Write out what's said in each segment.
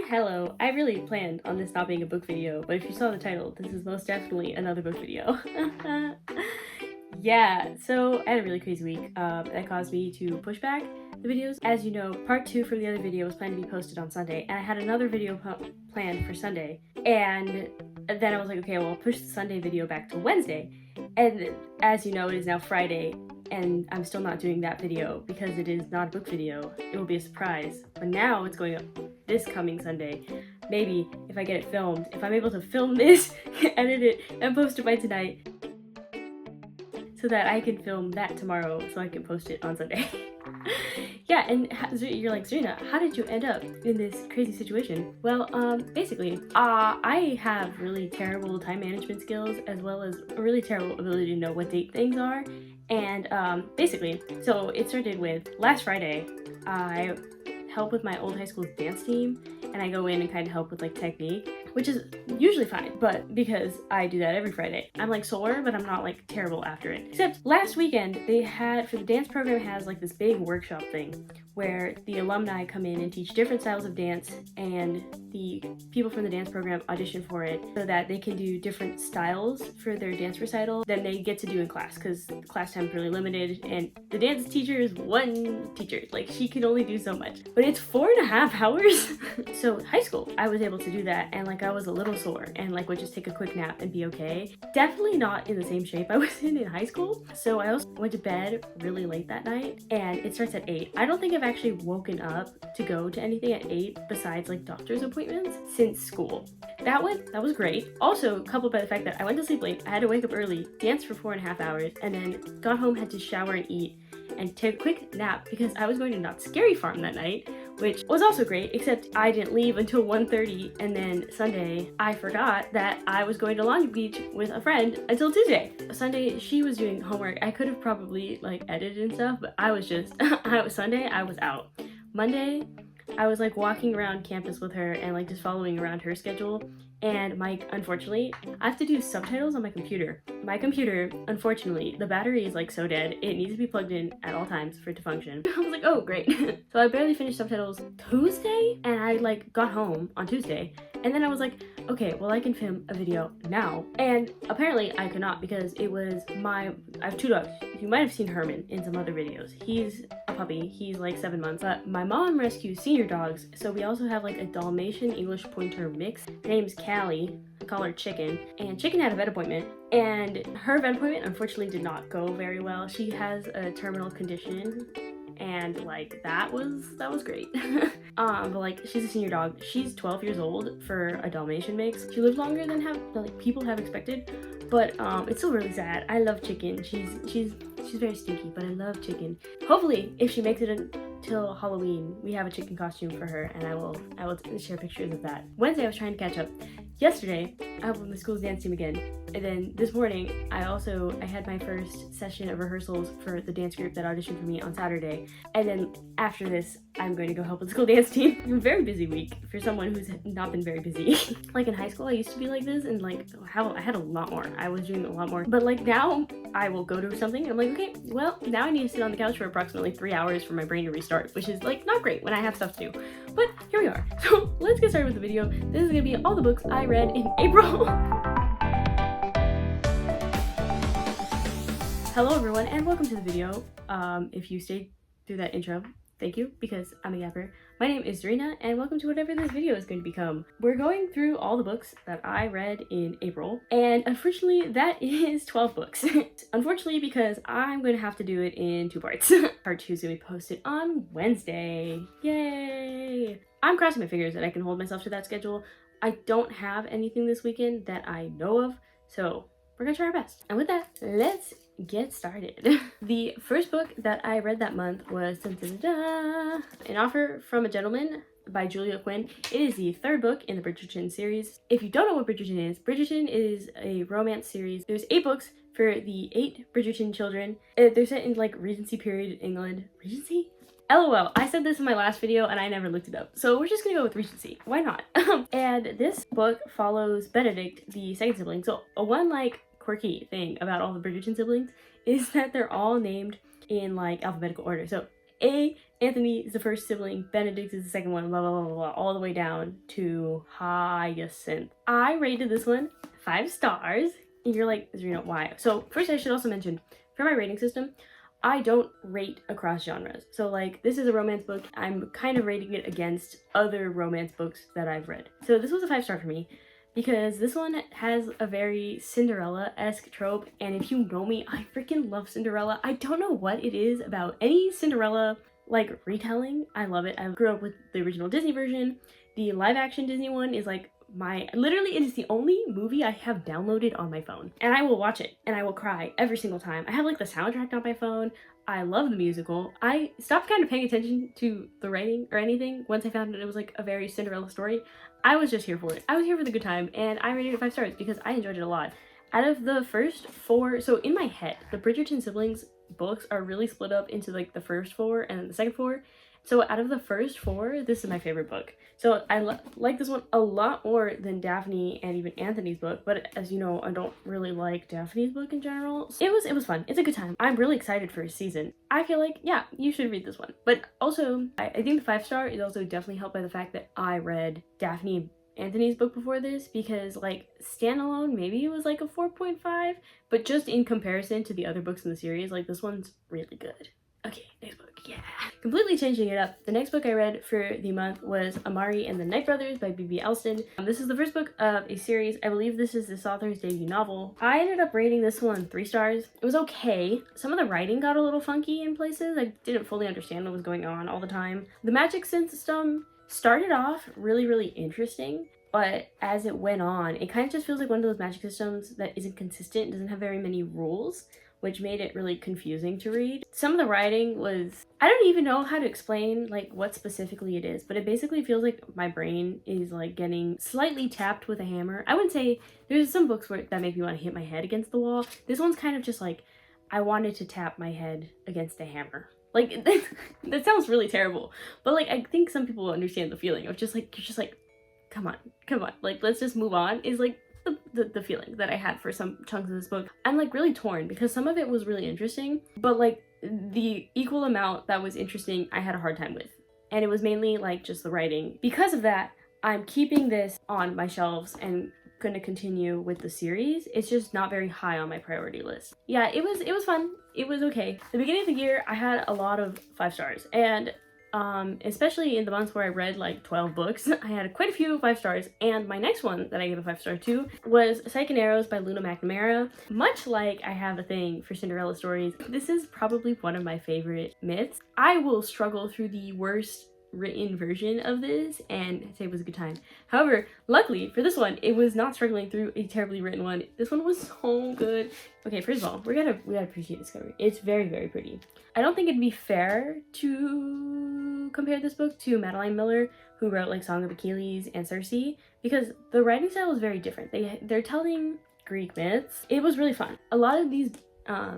Hello, I really planned on this not being a book video, but if you saw the title, this is most definitely another book video. Yeah, so I had a really crazy week that caused me to push back the videos. As you know, part 2 from the other video was planned to be posted on Sunday, and I had another video planned for Sunday, and then I was like, okay, well, I'll push the Sunday video back to Wednesday, and as you know, it is now Friday, and I'm still not doing that video because it is not a book video. It will be a surprise, but now it's going up this coming Sunday. Maybe if I get it filmed, if I'm able to film this, edit it, and post it by tonight, so that I can film that tomorrow so I can post it on Sunday. Yeah, and you're like, Serena, how did you end up in this crazy situation? Well, basically, I have really terrible time management skills as well as a really terrible ability to know what date things are. And basically, so it started with last Friday, I help with my old high school's dance team, and I go in and kind of help with like technique, which is usually fine, but because I do that every Friday, I'm like sore, but I'm not like terrible after it. Except last weekend, they had, for the dance program, has like this big workshop thing where the alumni come in and teach different styles of dance, and the people from the dance program audition for it so that they can do different styles for their dance recital than they get to do in class, because class time is really limited, and the dance teacher is one teacher. Like, she can only do so much. But it's 4.5 hours. So high school, I was able to do that, and like I was a little sore and like would just take a quick nap and be okay. Definitely not in the same shape I was in high school. So I also went to bed really late that night, and it starts at 8. I don't think I've actually woken up to go to anything at 8 besides like doctor's appointments since school. That was great. Also coupled by the fact that I went to sleep late, I had to wake up early, dance for 4.5 hours, and then got home, had to shower and eat, and take a quick nap because I was going to Not Scary Farm that night, which was also great, except I didn't leave until 1:30, and then Sunday, I forgot that I was going to Long Beach with a friend until Tuesday. Sunday, she was doing homework. I could have probably like edited and stuff, but I was just, Sunday, I was out. Monday, I was like walking around campus with her and like just following around her schedule. And unfortunately, I have to do subtitles on my computer. My computer, unfortunately, the battery is like so dead. It needs to be plugged in at all times for it to function. I was like, oh, great. So I barely finished subtitles Tuesday, and I like got home on Tuesday. And then I was like, okay, well, I can film a video now. And apparently I could not, because it was I have 2 dogs. You might have seen Herman in some other videos. He's a puppy. He's like 7 months. But my mom rescues senior dogs, so we also have like a Dalmatian English Pointer mix. Her name's Callie. I call her Chicken. And Chicken had a vet appointment, and her vet appointment unfortunately did not go very well. She has a terminal condition, and like that was great. But like, she's a senior dog. She's 12 years old for a Dalmatian mix. She lives longer than people have expected, but it's still really sad. I love Chicken. She's very stinky, but I love Chicken. Hopefully, if she makes it until Halloween, we have a chicken costume for her, and I will share pictures of that. Wednesday, I was trying to catch up. Yesterday, I was with my school's dance team again, and then this morning, I had my first session of rehearsals for the dance group that auditioned for me on Saturday, and then after this, I'm going to go help with the school dance team. A very busy week for someone who's not been very busy. Like in high school, I used to be like this, and like I had a lot more. I was doing a lot more, but like now, I will go to something, and I'm like, okay, well, now I need to sit on the couch for approximately 3 hours for my brain to restart, which is like not great when I have stuff to do. But here we are. So let's get started with the video. This is gonna be all the books I read in April. Hello everyone, and welcome to the video. If you stayed through that intro, thank you, because I'm a yapper. My name is Serena, and welcome to whatever this video is going to become. We're going through all the books that I read in April, and unfortunately that is 12 books. Unfortunately, because I'm going to have to do it in 2 parts. Part 2 is going to be posted on Wednesday. Yay! I'm crossing my fingers that I can hold myself to that schedule. I don't have anything this weekend that I know of, so we're gonna try our best. And with that, let's get started. The first book that I read that month was An Offer from a Gentleman by Julia Quinn. It is the 3rd book in the Bridgerton series. If you don't know what Bridgerton is a romance series. There's 8 books for the 8 Bridgerton children. They're set in like Regency period England. Regency? LOL, I said this in my last video and I never looked it up, so we're just gonna go with Regency. Why not? And this book follows Benedict, the 2nd sibling. So one like quirky thing about all the Bridgerton siblings is that they're all named in like alphabetical order. So Anthony is the first sibling, Benedict is the second one, blah, blah, blah, blah, all the way down to Hyacinth. I rated this one 5 stars. And you're like, Zarina, why? So first I should also mention, for my rating system, I don't rate across genres. So like, this is a romance book. I'm kind of rating it against other romance books that I've read. So this was a 5 star for me because this one has a very Cinderella-esque trope. And if you know me, I freaking love Cinderella. I don't know what it is about any Cinderella like retelling. I love it. I grew up with the original Disney version. The live action Disney one is like literally it is the only movie I have downloaded on my phone, and I will watch it and I will cry every single time. I have like the soundtrack on my phone. I love the musical. I stopped kind of paying attention to the writing or anything once I found that it was like a very Cinderella story. I was just here for it. I was here for the good time, and I rated it 5 stars because I enjoyed it a lot. Out of the first 4, so in my head, the Bridgerton siblings books are really split up into like the first 4 and then the second 4. So out of the first 4, this is my favorite book. So I like this one a lot more than Daphne and even Anthony's book, but as you know, I don't really like Daphne's book in general. So it was fun. It's a good time. I'm really excited for a season. I feel like, yeah, you should read this one. But also, I think the 5 star is also definitely helped by the fact that I read Daphne and Anthony's book before this, because like standalone, maybe it was like a 4.5, but just in comparison to the other books in the series, like this one's really good. Okay, next book, yeah. Completely changing it up. The next book I read for the month was Amari and the Night Brothers by B.B. Alston. This is the first book of a series. I believe this is this author's debut novel. I ended up rating this one 3 stars. It was okay. Some of the writing got a little funky in places. I didn't fully understand what was going on all the time. The magic system started off really, really interesting, but as it went on, it kind of just feels like one of those magic systems that isn't consistent, doesn't have very many rules, which made it really confusing to read. Some of the writing was, I don't even know how to explain like what specifically it is, but it basically feels like my brain is like getting slightly tapped with a hammer. I wouldn't say, there's some books that make me want to hit my head against the wall. This one's kind of just like, I wanted to tap my head against a hammer. Like, that sounds really terrible, but like, I think some people understand the feeling of just like, you're just like, come on, like, let's just move on, is like the feeling that I had for some chunks of this book. I'm like really torn because some of it was really interesting, but like the equal amount that was interesting, I had a hard time with. And it was mainly like just the writing. Because of that, I'm keeping this on my shelves and gonna continue with the series. It's just not very high on my priority list. Yeah, it was fun. It was okay. The beginning of the year, I had a lot of 5 stars, and especially in the months where I read like 12 books, I had quite a few 5 stars, and my next one that I gave a 5 star to was Psyche and Eros by Luna McNamara. Much like I have a thing for Cinderella stories, this is probably one of my favorite myths. I will struggle through the worst written version of this and say it was a good time. However, luckily for this one, it was not struggling through a terribly written one. This one was so good. Okay, first of all, we gotta appreciate this cover. It's very, very pretty. I don't think it'd be fair to compare this book to Madeline Miller, who wrote like Song of Achilles and Circe, because the writing style is very different. They're telling Greek myths. It was really fun. A lot of these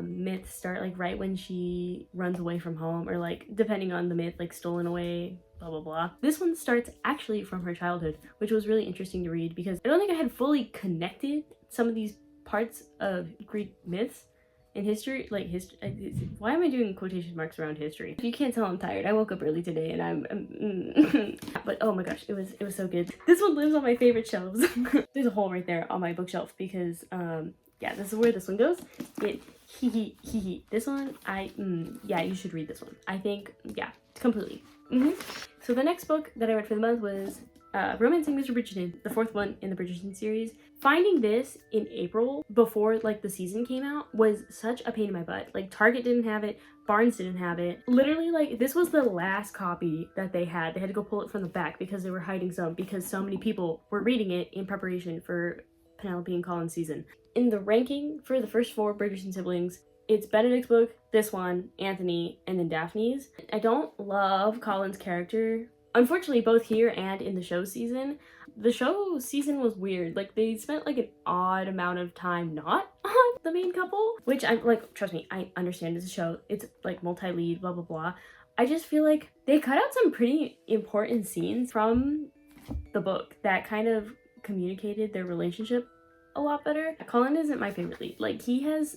myths start like right when she runs away from home, or like depending on the myth, like stolen away, blah blah blah. This one starts actually from her childhood, which was really interesting to read because I don't think I had fully connected some of these parts of Greek myths and history, like history. Why am I doing quotation marks around history? If you can't tell, I'm tired. I woke up early today and I'm but oh my gosh, it was so good. This one lives on my favorite shelves. There's a hole right there on my bookshelf because yeah, this is where this one goes. This one, yeah, you should read this one. I think, yeah, completely. So the next book that I read for the month was Romancing Mr. Bridgerton, the 4th one in the Bridgerton series. Finding this in April before like the season came out was such a pain in my butt. Like Target didn't have it, Barnes didn't have it. Literally, like, this was the last copy that they had. They had to go pull it from the back because they were hiding some, because so many people were reading it in preparation for Penelope and Colin's season. In the ranking for the first 4 Bridgerton siblings, it's Benedict's book, this one, Anthony, and then Daphne's. I don't love Colin's character. Unfortunately, both here and in the show season. The show season was weird. Like, they spent like an odd amount of time not on the main couple, which I'm like, trust me, I understand it's a show. It's like multi-lead, blah, blah, blah. I just feel like they cut out some pretty important scenes from the book that kind of communicated their relationship a lot better. Colin isn't my favorite lead. Like, he has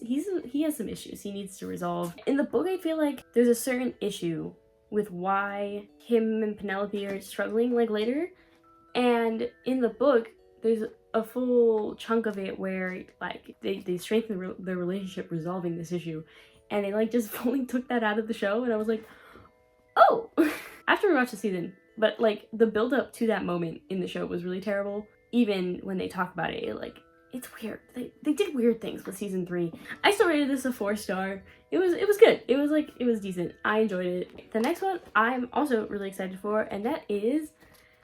some issues he needs to resolve. In the book, I feel like there's a certain issue with why him and Penelope are struggling like later. And in the book, there's a full chunk of it where like they strengthen their relationship resolving this issue, and they like just fully took that out of the show, and I was like, oh. After we watched the season, but like the build up to that moment in the show was really terrible. Even when they talk about it, like it's weird. They did weird things with season 3. I still rated this a 4-star. It was good. It was decent. I enjoyed it. The next one I'm also really excited for, and that is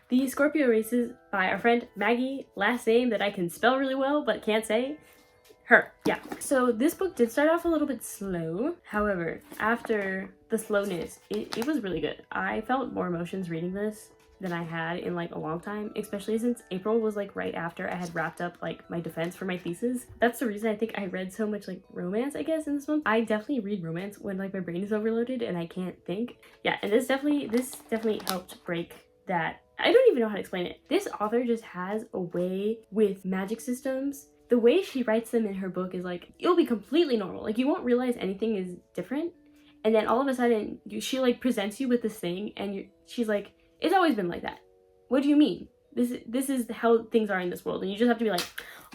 the Scorpio races by our friend Maggie, last name that I can spell really well but can't say. Her, yeah. So this book did start off a little bit slow. However, after the slowness, it was really good. I felt more emotions reading this than I had in like a long time, especially since April was like right after I had wrapped up like my defense for my thesis. That's the reason I think I read so much like romance, I guess, in this month. I definitely read romance when like my brain is overloaded and I can't think. Yeah, and this definitely helped break that. I don't even know how to explain it. This author just has a way with magic systems. The way she writes them in her book is like, it'll be completely normal. Like you won't realize anything is different. And then all of a sudden she like presents you with this thing and she's like, it's always been like that. What do you mean? This is how things are in this world. And you just have to be like,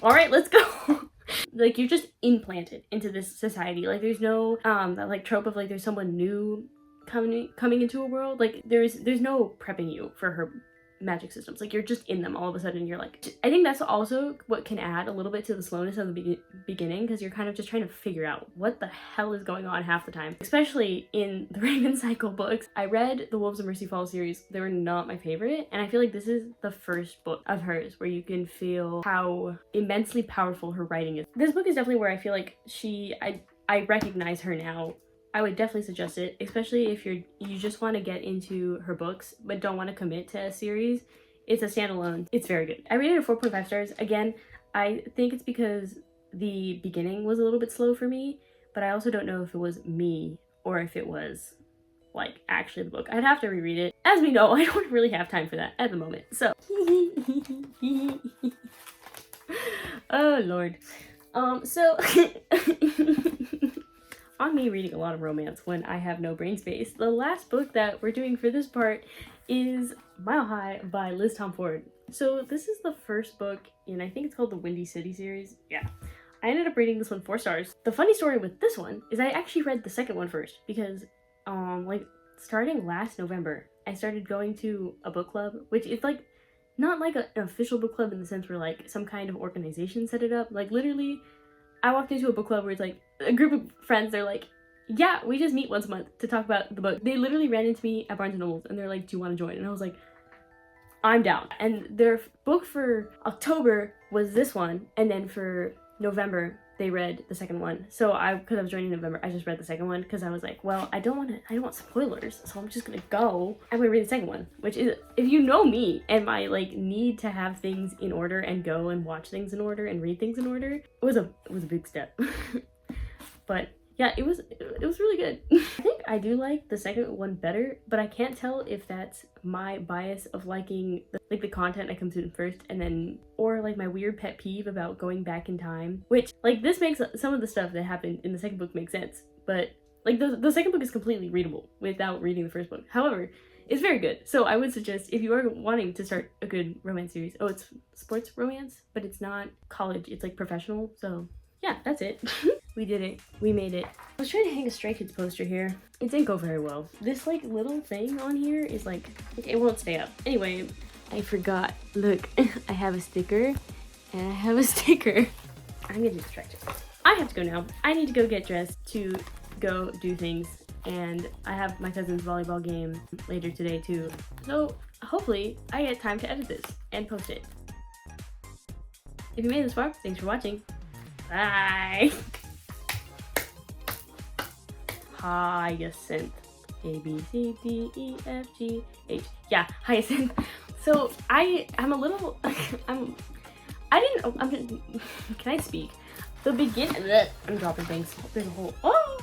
all right, let's go. Like you're just implanted into this society. Like there's no that like trope of like there's someone new coming into a world. Like there's no prepping you for her magic systems. Like you're just in them all of a sudden. You're like, I think that's also what can add a little bit to the slowness of the beginning, because you're kind of just trying to figure out what the hell is going on half the time, especially in the Raven Cycle books. I read the Wolves of Mercy Falls series. They were not my favorite, and I feel like this is the first book of hers where you can feel how immensely powerful her writing is. This book is definitely where I feel like I recognize her now. I would definitely suggest it, especially if you just want to get into her books but don't want to commit to a series. It's a standalone. It's very good. I rated it 4.5 stars. Again, I think it's because the beginning was a little bit slow for me, but I also don't know if it was me or if it was like actually the book. I'd have to reread it. As we know, I don't really have time for that at the moment. So oh Lord. So on me reading a lot of romance when I have no brain space, the last book that we're doing for this part is Mile High by Liz Tomforde. So this is the first book in, I think it's called the Windy City series. Yeah. I ended up rating this one 4 stars. The funny story with this one is I actually read the second one first because like starting last November, I started going to a book club, which is like not like an official book club in the sense where like some kind of organization set it up. Like literally I walked into a book club where it's like a group of friends, they're like, yeah, we just meet once a month to talk about the book. They literally ran into me at Barnes & Nobles and they're like, do you want to join? And I was like, I'm down. And their book for October was this one, and then for November they read the second one. So because I was joining in November, I just read the second one because I was like, well, I don't want spoilers, so I'm just gonna go. I'm gonna read the second one, which is, if you know me and my like need to have things in order and go and watch things in order and read things in order, it was a big step. But yeah, it was really good. I think I do like the second one better, but I can't tell if that's my bias of liking the content that comes in first, and then, or like my weird pet peeve about going back in time, which like this makes some of the stuff that happened in the second book make sense, but like the second book is completely readable without reading the first book. However, it's very good. So I would suggest, if you are wanting to start a good romance series, it's sports romance, but it's not college, it's like professional. So yeah, that's it. We did it. We made it. I was trying to hang a Stray Kids poster here. It didn't go very well. This like little thing on here is like, it won't stay up. Anyway, I forgot. Look, I have a sticker and I have a sticker. I'm getting distracted. I have to go now. I need to go get dressed to go do things, and I have my cousin's volleyball game later today too. So hopefully I get time to edit this and post it. If you made it this far, thanks for watching. Bye. Hyacinth. A, B, C, D, E, F, G, H. Yeah, Hyacinth. So I'm a little, can I speak? I'm dropping things. There's a whole, oh!